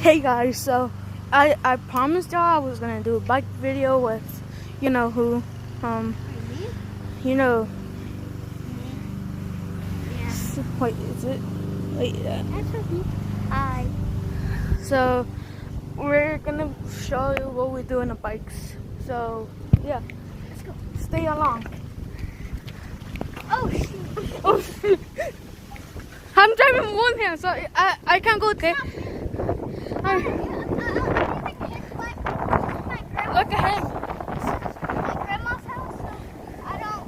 Hey guys, so I promised y'all I was gonna do a bike video with you know who, you know. Yeah. Wait, is it? Wait, yeah. That's okay. Hi. So we're gonna show you what we do in the bikes. So yeah, Let's go. stay along. Oh shoot. Oh shoot! I'm driving one hand, so I can't go there. Look at him. My grandma's house, so I don't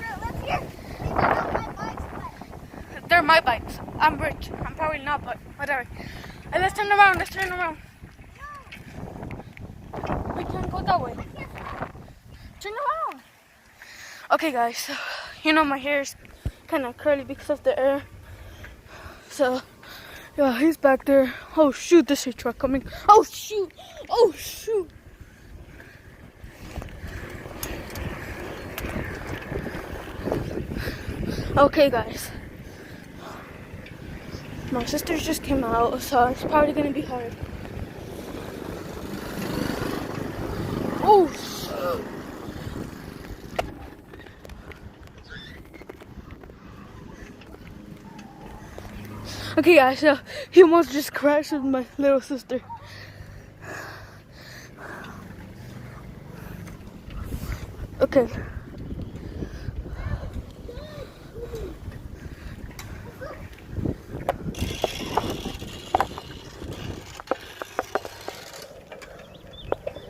really live here. These are not my bikes, but They're my bikes. I'm rich. I'm probably not, but whatever. Hey, let's turn around. Let's turn around. We can't go that way. Turn around. Okay, guys. So, you know my hair is kind of curly because of the air. So, yeah, he's back there. Oh shoot! This is a truck coming. Oh shoot! Oh shoot! Okay, guys. My sister just came out, so it's probably gonna be hard. Oh shoot! Okay, guys, so he almost just crashed with my little sister. Okay.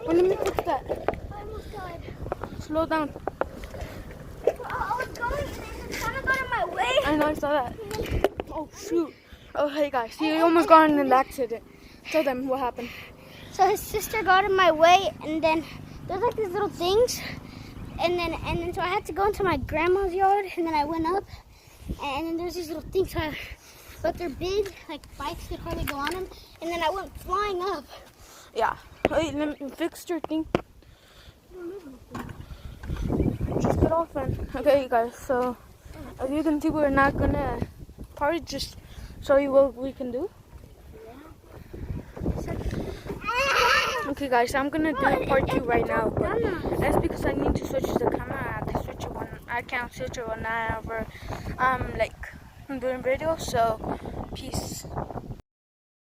Well, let me fix that. I almost died. Slow down. I was going and trying to go to my way. I know, I saw that. Oh, shoot. Oh, hey, guys. He almost got in an accident. Tell them what happened. So his sister got in my way, and then there's like these little things, and then so I had to go into my grandma's yard, and then I went up, and then there's these little things, but they're big, like bikes could hardly go on them, and then I went flying up. Yeah. Wait, let me fix your thing. Just get off and... Okay, guys, so as you can see, we're not gonna probably just show you what we can do. Okay, guys, I'm gonna do part 2 right now, but that's because I need to switch the camera. I can't switch it whenever I'm like doing video. So, peace.